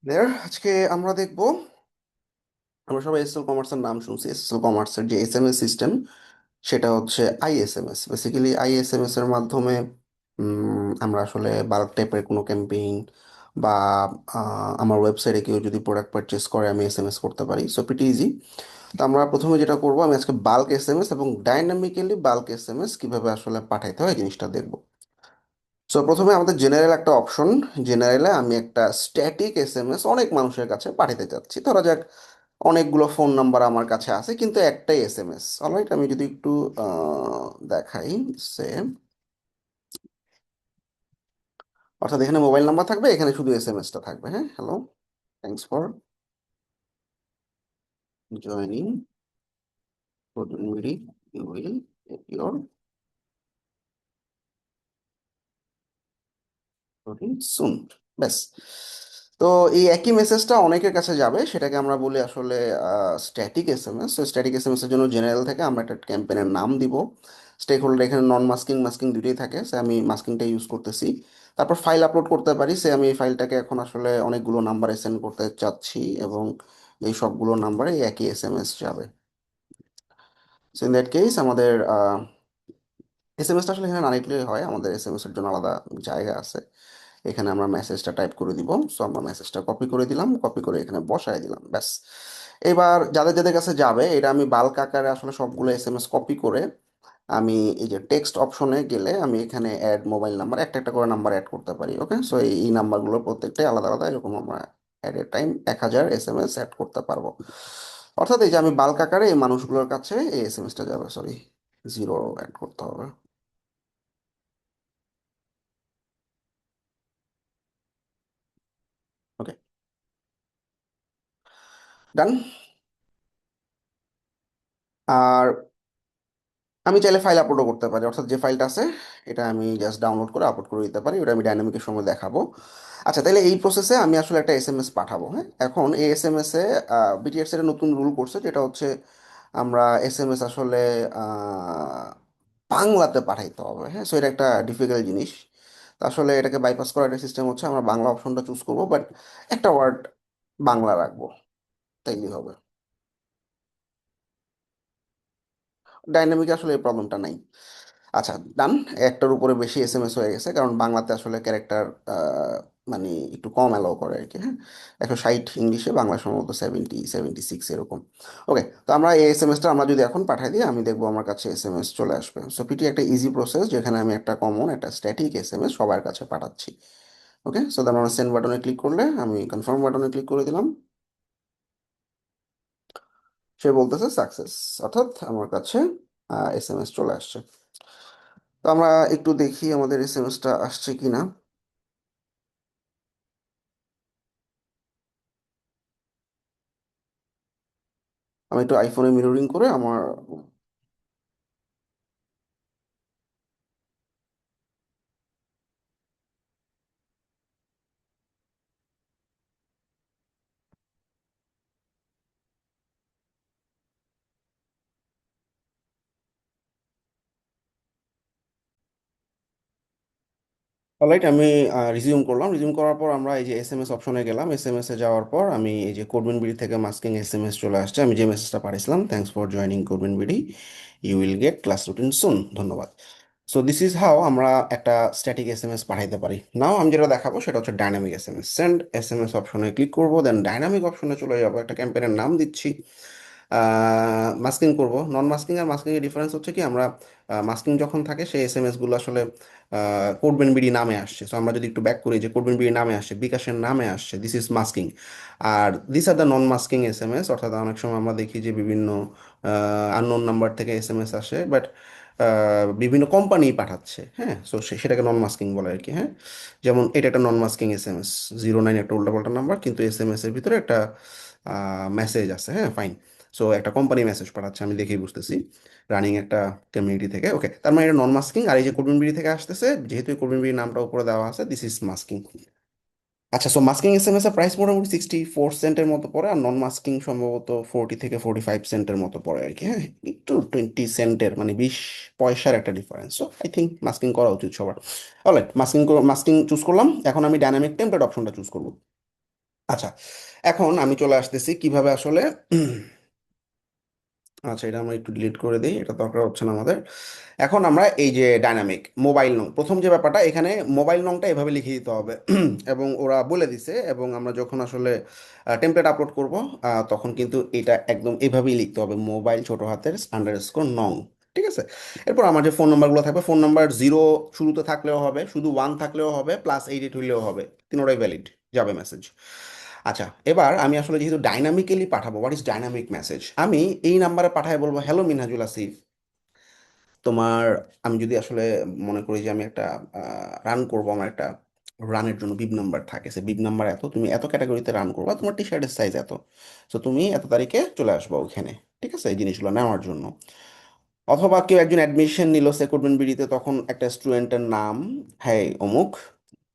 আজকে আমরা দেখব, আমরা সবাই এসএসএল কমার্সের নাম শুনছি। এসএসএল কমার্সের যে এসএমএস সিস্টেম, সেটা হচ্ছে আইএসএমএস। বেসিক্যালি আইএসএমএস এর মাধ্যমে আমরা আসলে বাল্ক টাইপের কোনো ক্যাম্পেইন বা আমার ওয়েবসাইটে কেউ যদি প্রোডাক্ট পারচেস করে আমি এসএমএস করতে পারি। So pretty easy. তো আমরা প্রথমে যেটা করব, আমি আজকে বাল্ক এসএমএস এবং ডাইনামিক্যালি বাল্ক এসএমএস কিভাবে আসলে পাঠাইতে হয় এই জিনিসটা দেখব। সো প্রথমে আমাদের জেনারেল একটা অপশন। জেনারেলে আমি একটা স্ট্যাটিক এসএমএস অনেক মানুষের কাছে পাঠাতে চাচ্ছি। ধরা যাক অনেকগুলো ফোন নাম্বার আমার কাছে আছে কিন্তু একটাই এসএমএস। অলরাইট, আমি যদি একটু দেখাই। সে অর্থাৎ এখানে মোবাইল নাম্বার থাকবে, এখানে শুধু এসএমএসটা থাকবে। হ্যাঁ, হ্যালো, থ্যাঙ্কস ফর জয়নিং কোডমিরি, you will get your soon. ব্যাস। তো এই একই মেসেজটা অনেকের কাছে যাবে, সেটাকে আমরা বলি আসলে স্ট্যাটিক এসএমএস। তো স্ট্যাটিক এসএমএস এর জন্য জেনারেল থেকে আমরা একটা ক্যাম্পেনের নাম দিব। স্টেক হোল্ডার এখানে নন মাস্কিং মাস্কিং দুটোই থাকে, সে আমি মাস্কিংটা ইউজ করতেছি। তারপর ফাইল আপলোড করতে পারি, সে আমি এই ফাইলটাকে এখন আসলে অনেকগুলো নাম্বারে সেন্ড করতে চাচ্ছি এবং এই সবগুলো নাম্বারে একই এসএমএস যাবে। সো ইন দ্যাট কেস আমাদের এসএমএসটা আসলে এখানে না লিখলেই হয়, আমাদের এসএমএস এর জন্য আলাদা জায়গা আছে। এখানে আমরা মেসেজটা টাইপ করে দিব। সো আমরা মেসেজটা কপি করে দিলাম, কপি করে এখানে বসায় দিলাম, ব্যাস। এবার যাদের যাদের কাছে যাবে, এটা আমি বাল্ক আকারে আসলে সবগুলো এসএমএস কপি করে আমি এই যে টেক্সট অপশনে গেলে আমি এখানে অ্যাড মোবাইল নাম্বার একটা একটা করে নাম্বার অ্যাড করতে পারি। ওকে, সো এই নাম্বারগুলো প্রত্যেকটাই আলাদা আলাদা, এরকম আমরা at a time 1000 SMS add করতে পারবো। অর্থাৎ এই যে আমি বাল্ক আকারে এই মানুষগুলোর কাছে এই এসএমএসটা যাবে, সরি, জিরো অ্যাড করতে হবে। ওকে, ডান। আর আমি চাইলে ফাইল আপলোডও করতে পারি, অর্থাৎ যে ফাইলটা আছে এটা আমি জাস্ট ডাউনলোড করে আপলোড করে দিতে পারি, ওটা আমি ডাইনামিকের সময় দেখাবো। আচ্ছা, তাহলে এই প্রসেসে আমি আসলে একটা এসএমএস পাঠাবো। হ্যাঁ, এখন এই এসএমএস এ বিটিএস এর নতুন রুল করছে, যেটা হচ্ছে আমরা এসএমএস আসলে আহ, বাংলাতে পাঠাইতে হবে। হ্যাঁ, সো এটা একটা ডিফিকাল্ট জিনিস। তো আসলে এটাকে বাইপাস করার একটা সিস্টেম হচ্ছে আমরা বাংলা অপশনটা চুজ করবো, বাট একটা ওয়ার্ড বাংলা রাখবো, তাইলেই হবে। ডাইনামিক আসলে এই প্রবলেমটা নাই। আচ্ছা, ডান। একটার উপরে বেশি এসএমএস হয়ে গেছে, কারণ বাংলাতে আসলে ক্যারেক্টার মানে একটু কম অ্যালাউ করে আর কি। হ্যাঁ, 160 ইংলিশে, বাংলা সম্ভবত 76 এরকম। ওকে, তো আমরা এই এসএমএসটা আমরা যদি এখন পাঠাই দিই, আমি দেখবো আমার কাছে এসএমএস চলে আসবে। সো পিটি একটা ইজি প্রসেস, যেখানে আমি একটা কমন একটা স্ট্যাটিক এসএমএস সবার কাছে পাঠাচ্ছি। ওকে, সো তারপর আমরা সেন্ড বাটনে ক্লিক করলে, আমি কনফার্ম বাটনে ক্লিক করে দিলাম। সে বলতেছে সাকসেস, অর্থাৎ আমার কাছে এসএমএস চলে আসছে। তো আমরা একটু দেখি আমাদের এসএমএসটা আসছে কিনা। আমি একটু আইফোনে মিররিং করে আমার অলরাইট, আমি রিজিউম করলাম। রিজিউম করার পর আমরা এই যে এসএমএস অপশনে গেলাম। এসএমএস এ যাওয়ার পর আমি এই যে কোডবিন বিডি থেকে মাস্কিং এসএমএস চলে আসছে। আমি যে মেসেজটা পাঠিয়েছিলাম, thanks for joining Codebin BD, you will get class routine soon, ধন্যবাদ। সো দিস ইজ হাউ আমরা একটা স্ট্যাটিক এসএমএস পাঠাইতে পারি। নাও আমি যেটা দেখাবো সেটা হচ্ছে ডাইনামিক এসএমএস। সেন্ড এসএমএস অপশনে ক্লিক করবো, দেন ডাইনামিক অপশনে চলে যাবো, একটা ক্যাম্পেইনের নাম দিচ্ছি, মাস্কিং করব। নন মাস্কিং আর মাস্কিং এর ডিফারেন্স হচ্ছে কি, আমরা মাস্কিং যখন থাকে সেই এসএমএস গুলো আসলে কোডবেন বিডি নামে আসছে। সো আমরা যদি একটু ব্যাক করি, যে কোডবেন বিডি নামে আসছে, বিকাশের নামে আসছে, দিস ইজ মাস্কিং। আর this are the non masking SMS, অর্থাৎ অনেক সময় আমরা দেখি যে বিভিন্ন আননোন নাম্বার থেকে এসএমএস আসে, বাট বিভিন্ন কোম্পানি পাঠাচ্ছে। হ্যাঁ, সো সেটাকে নন মাস্কিং বলে আর কি। হ্যাঁ, যেমন এটা একটা নন মাস্কিং এসএমএস, 09 একটা উল্টাপাল্টা নাম্বার, কিন্তু এসএমএস এর ভিতরে একটা মেসেজ আছে। হ্যাঁ, ফাইন। সো একটা কোম্পানি মেসেজ পাঠাচ্ছে, আমি দেখেই বুঝতেছি, রানিং একটা কমিউনিটি থেকে। ওকে, তার মানে এটা নন মাস্কিং। আর এই যে কোডবিন বিডি থেকে আসতেছে, যেহেতু এই কোডবিন বিডি নামটা উপরে দেওয়া আছে, দিস ইজ মাস্কিং। আচ্ছা, সো মাস্কিং এসএমএস এর প্রাইস মোটামুটি 64 সেন্টের মতো পড়ে, আর নন মাস্কিং সম্ভবত 40 থেকে 45 সেন্টের মতো পড়ে আর কি। হ্যাঁ, একটু 20 সেন্টের, মানে 20 পয়সার একটা difference. So I think masking করা উচিত সবার। অলরাইট, মাস্কিং মাস্কিং চুজ করলাম। এখন আমি ডাইনামিক টেমপ্লেট অপশনটা চুজ করবো। আচ্ছা, এখন আমি চলে আসতেছি কিভাবে আসলে আচ্ছা, এটা আমরা একটু ডিলিট করে দিই, এটা দরকার হচ্ছে না আমাদের। এখন আমরা এই যে ডাইনামিক মোবাইল নং, প্রথম যে ব্যাপারটা এখানে মোবাইল নংটা এভাবে লিখে দিতে হবে এবং ওরা বলে দিছে, এবং আমরা যখন আসলে টেমপ্লেট আপলোড করব তখন কিন্তু এটা একদম এভাবেই লিখতে হবে, মোবাইল ছোট হাতের আন্ডারস্কোর নং। ঠিক আছে। এরপর আমার যে ফোন নাম্বারগুলো থাকবে, ফোন নাম্বার জিরো শুরুতে থাকলেও হবে, শুধু ওয়ান থাকলেও হবে, প্লাস 88 হইলেও হবে, তিনোটাই ভ্যালিড যাবে মেসেজ। আচ্ছা, এবার আমি আসলে যেহেতু ডাইনামিক্যালি পাঠাবো, হোয়াট ইজ ডাইনামিক মেসেজ, আমি এই নাম্বারে পাঠায় বলবো, হ্যালো মিনহাজুল আসিফ, তোমার, আমি যদি আসলে মনে করি যে আমি একটা রান করবো, আমার একটা রানের জন্য বিব নাম্বার থাকে, সে বিব নাম্বার এত, তুমি এত ক্যাটাগরিতে রান করবা, তোমার টি শার্টের সাইজ এত, তো তুমি এত তারিখে চলে আসবা ওখানে। ঠিক আছে, এই জিনিসগুলো নেওয়ার জন্য। অথবা কেউ একজন অ্যাডমিশন নিল সেকুডমেন্ট বিডিতে, তখন একটা স্টুডেন্টের নাম, হ্যাঁ অমুক,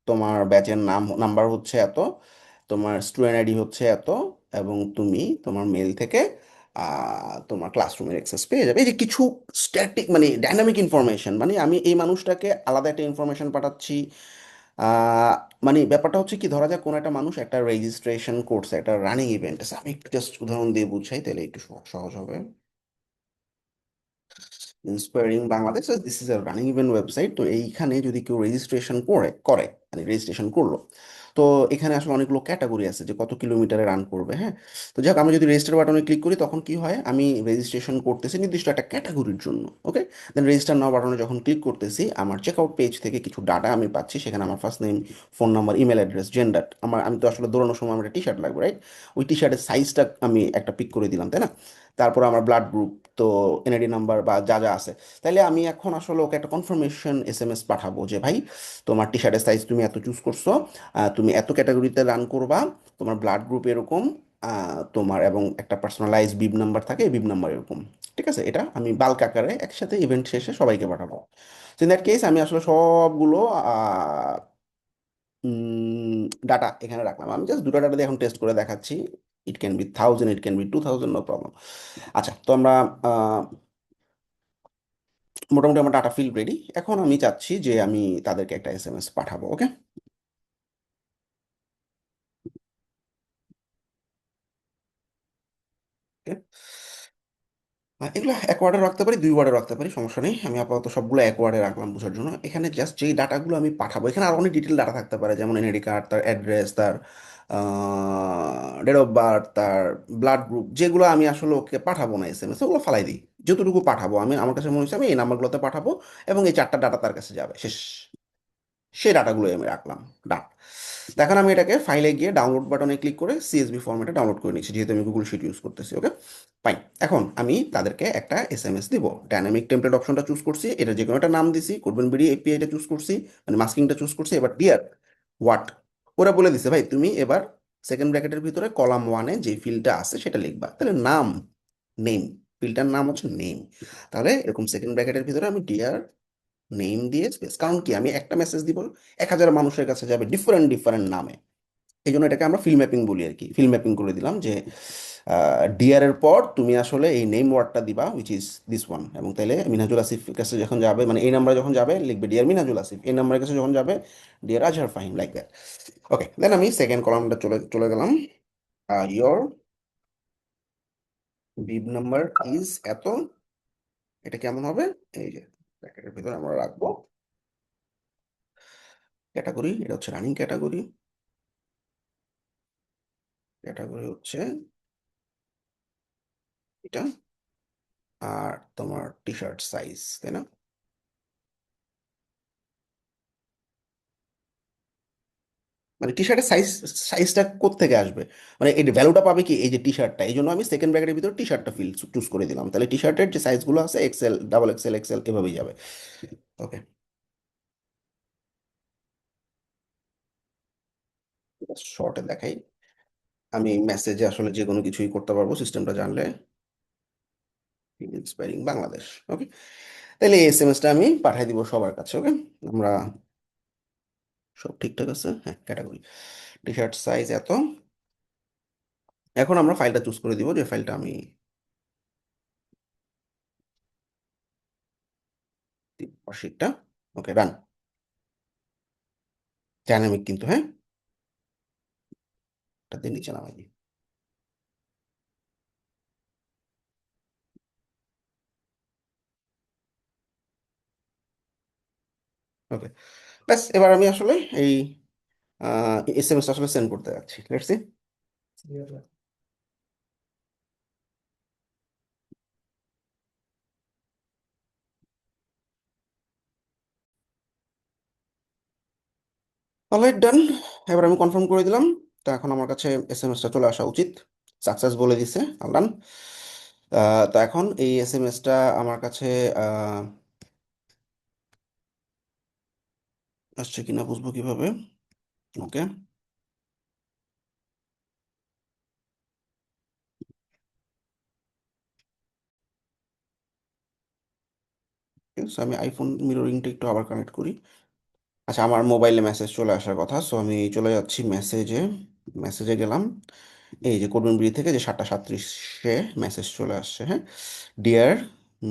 তোমার ব্যাচের নাম নাম্বার হচ্ছে এত, তোমার স্টুডেন্ট আইডি হচ্ছে এত, এবং তুমি তোমার মেল থেকে তোমার ক্লাসরুমের অ্যাক্সেস পেয়ে যাবে। এই যে কিছু স্ট্যাটিক মানে ডাইনামিক ইনফরমেশন, মানে আমি এই মানুষটাকে আলাদা একটা ইনফরমেশন পাঠাচ্ছি। মানে ব্যাপারটা হচ্ছে কি, ধরা যাক কোনো একটা মানুষ একটা রেজিস্ট্রেশন করছে, একটা রানিং ইভেন্ট আছে, আমি একটু জাস্ট উদাহরণ দিয়ে বুঝাই তাহলে একটু সহজ হবে। Inspiring Bangladesh, this is a running event website. তো এইখানে যদি কেউ রেজিস্ট্রেশন করে করে মানে রেজিস্ট্রেশন করলো, তো এখানে আসলে অনেকগুলো ক্যাটাগরি আছে যে কত কিলোমিটারে রান করবে। হ্যাঁ, তো যাক, আমি যদি রেজিস্টার বাটনে ক্লিক করি তখন কি হয়, আমি রেজিস্ট্রেশন করতেছি নির্দিষ্ট একটা ক্যাটাগরির জন্য। ওকে, দেন রেজিস্টার নাও বাটনে যখন ক্লিক করতেছি, আমার চেকআউট পেজ থেকে কিছু ডাটা আমি পাচ্ছি, সেখানে আমার first name, phone number, email address, gender, আমি তো আসলে দৌড়ানোর সময় আমার টি শার্ট লাগবে, রাইট? ওই টি শার্টের সাইজটা আমি একটা পিক করে দিলাম, তাই না? তারপর আমার ব্লাড গ্রুপ, তো এনআইডি নাম্বার বা যা যা আছে। তাইলে আমি এখন আসলে ওকে একটা কনফার্মেশন এসএমএস পাঠাবো যে ভাই, তোমার টি শার্টের সাইজ তুমি এত চুজ করছো, তুমি এত ক্যাটাগরিতে রান করবা, তোমার ব্লাড গ্রুপ এরকম, তোমার এবং একটা পার্সোনালাইজ বিব নাম্বার থাকে, বিব নাম্বার এরকম। ঠিক আছে, এটা আমি বাল্ক আকারে একসাথে ইভেন্ট শেষে সবাইকে পাঠাবো। তো ইন দ্যাট কেস আমি আসলে সবগুলো ডাটা এখানে রাখলাম, আমি জাস্ট দুটো ডাটা দিয়ে এখন টেস্ট করে দেখাচ্ছি। It can be 1000, it can be 2000, no problem. আচ্ছা, তো আমরা মোটামুটি আমার ডাটা ফিল রেডি। এখন আমি চাচ্ছি যে আমি তাদেরকে একটা এসএমএস পাঠাবো। ওকে, এগুলো এক ওয়ার্ডে রাখতে পারি, দুই ওয়ার্ডে রাখতে পারি, সমস্যা নেই। আমি আপাতত সবগুলো এক ওয়ার্ডে রাখলাম বোঝার জন্য। এখানে জাস্ট যেই ডাটাগুলো আমি পাঠাবো, এখানে আর অনেক ডিটেল ডাটা থাকতে পারে, যেমন এনআইডি কার্ড, তার অ্যাড্রেস, তার ডেট অফ বার্থ, তার ব্লাড গ্রুপ, যেগুলো আমি আসলে ওকে পাঠাবো না এসএমএস, ওগুলো ফালাই দিই। যতটুকু পাঠাবো আমি, আমার কাছে মনে হচ্ছে আমি এই নাম্বারগুলোতে পাঠাবো, এবং এই চারটা ডাটা তার কাছে যাবে, শেষ। সেই ডাটাগুলো আমি রাখলাম। ডান। এখন আমি এটাকে ফাইলে গিয়ে ডাউনলোড বাটনে ক্লিক করে সিএসভি ফরম্যাটে ডাউনলোড করে নিচ্ছি, যেহেতু আমি গুগল শিট ইউজ করতেছি। ওকে, ফাইন। এখন আমি তাদেরকে একটা এসএমএস দিব, ডাইনামিক টেমপ্লেট অপশনটা চুজ করছি, এটা যে কোনো একটা নাম দিছি, কোডবেন বিডি এপিআইটা চুজ করছি, মানে মাস্কিংটা চুজ করছি। এবার ডিয়ার হোয়াট, ওরা বলে দিছে ভাই তুমি এবার সেকেন্ড ব্র্যাকেটের ভিতরে কলাম ওয়ানে যে ফিল্ডটা আছে সেটা লিখবা, তাহলে নাম, নেম, ফিল্ডটার নাম হচ্ছে নেম। তাহলে এরকম সেকেন্ড ব্র্যাকেটের ভিতরে আমি ডিয়ার নেম দিয়ে স্পেস, কারণ কি আমি একটা মেসেজ দিব 1000 মানুষের কাছে যাবে ডিফারেন্ট ডিফারেন্ট নামে, এই জন্য এটাকে আমরা ফিল ম্যাপিং বলি আর কি। ফিল ম্যাপিং করে দিলাম যে ডিয়ার এর পর তুমি আসলে এই নেম ওয়ার্ডটা দিবা, উইচ ইজ দিস ওয়ান, এবং তাইলে মিনহাজুল আসিফ কাছে যখন যাবে, মানে এই নাম্বারে যখন যাবে লিখবে ডিয়ার মিনহাজুল আসিফ, এই নাম্বারের কাছে যখন যাবে dear Azhar Fahim, like that. Okay, then আমি সেকেন্ড কলামটা চলে চলে গেলাম। ইয়োর বিব নাম্বার ইজ এত, এটা কেমন হবে, এই যে ব্র্যাকেটের ভিতরে আমরা রাখবো ক্যাটাগরি, এটা হচ্ছে রানিং ক্যাটাগরি, ক্যাটাগরি হচ্ছে এটা, আর তোমার টি শার্ট সাইজ, তাই না? মানে টি শার্টের সাইজটা কোত্থেকে আসবে, মানে এই ভ্যালুটা পাবে কি, এই যে টি শার্টটা, এই জন্য আমি সেকেন্ড ব্র্যাকেটের ভিতরে টি শার্টটা ফিল চুজ করে দিলাম, তাহলে টি শার্টের যে সাইজগুলো আছে এক্সেল, ডাবল এক্সেল, এক্সেল এভাবেই যাবে। ওকে, শর্টে দেখাই, আমি মেসেজে আসলে যে কোনো কিছুই করতে পারবো সিস্টেমটা জানলে। ইন্সপায়ারিং বাংলাদেশ। ওকে, তাহলে এই এসএমএসটা আমি পাঠিয়ে দিব সবার কাছে। ওকে, আমরা সব ঠিকঠাক আছে, হ্যাঁ, ক্যাটাগরি টি শার্ট সাইজ এত। এখন আমরা ফাইলটা চুজ করে দিব, যে ফাইলটা আমি শীটটা। ওকে, রান। ডাইনামিক কিন্তু, হ্যাঁ। এটা দিয়ে নিচে নামাই দিই। ওকে, ব্যাস এবার আমি আসলে এই এসএমএস আসলে সেন্ড করতে যাচ্ছি, লেটস সি। অলরাইট, ডান। এবার আমি কনফার্ম করে দিলাম। তো এখন আমার কাছে এসএমএসটা চলে আসা উচিত। সাকসেস বলে দিছে, ডান। তো এখন এই এসএমএসটা আমার কাছে আহ, আসছে কিনা বুঝবো কিভাবে? ওকে, আমি আইফোন মিররিংটা একটু আবার কানেক্ট করি। আচ্ছা, আমার মোবাইলে মেসেজ চলে আসার কথা, সো আমি চলে যাচ্ছি মেসেজে। মেসেজে গেলাম, এই যে কোডবিনবিড়ি থেকে যে 7:37-এ মেসেজ চলে আসছে, হ্যাঁ। Dear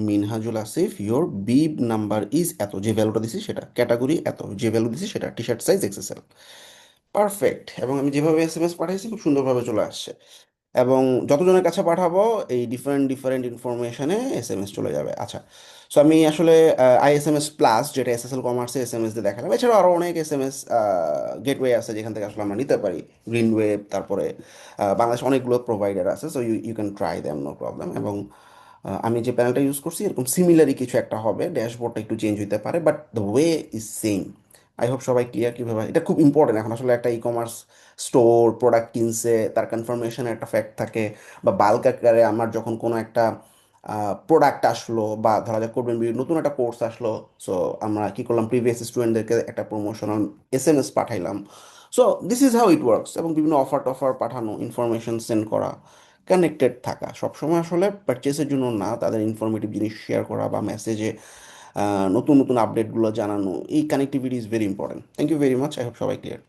Minhajul Asif, your bib number is এত, যে ভ্যালুটা দিছি সেটা, ক্যাটাগরি এত, যে ভ্যালু দিছি সেটা, টি শার্ট সাইজ এক্সেসেল। পারফেক্ট, এবং আমি যেভাবে এসএমএস পাঠাইছি খুব সুন্দরভাবে চলে আসছে। এবং যতজনের কাছে পাঠাবো এই ডিফারেন্ট ডিফারেন্ট ইনফরমেশনে এসএমএস চলে যাবে। আচ্ছা, সো আমি আসলে আইএসএমএস প্লাস, যেটা এসএসএল কমার্সে এসএমএস দিয়ে দেখালাম, এছাড়াও আরও অনেক এসএমএস গেটওয়ে আছে যেখান থেকে আসলে আমরা নিতে পারি। গ্রিন ওয়েব, তারপরে বাংলাদেশ অনেকগুলো প্রোভাইডার আছে, so you you can try them, no problem. এবং আমি যে প্যানেলটা ইউজ করছি এরকম সিমিলারই কিছু একটা হবে, ড্যাশবোর্ডটা একটু চেঞ্জ হতে পারে, but the way is same. I hope সবাই ক্লিয়ার কীভাবে, এটা খুব ইম্পর্টেন্ট এখন আসলে একটা ই কমার্স স্টোর প্রোডাক্ট কিনছে, তার কনফার্মেশনের একটা ফ্যাক্ট থাকে, বা বাল্ক আকারে আমার যখন কোনো একটা প্রোডাক্ট আসলো, বা ধরা যাক করবেন নতুন একটা কোর্স আসলো, সো আমরা কি করলাম, প্রিভিয়াস স্টুডেন্টদেরকে একটা প্রমোশনাল এসএমএস পাঠাইলাম। So this is how it works. এবং বিভিন্ন অফার টফার পাঠানো, ইনফরমেশন সেন্ড করা, কানেক্টেড থাকা, সবসময় আসলে পারচেসের জন্য না, তাদের ইনফরমেটিভ জিনিস শেয়ার করা বা মেসেজে নতুন নতুন আপডেটগুলো জানানো, এই connectivity is very important. Thank you very much, I hope সবাই ক্লিয়ার।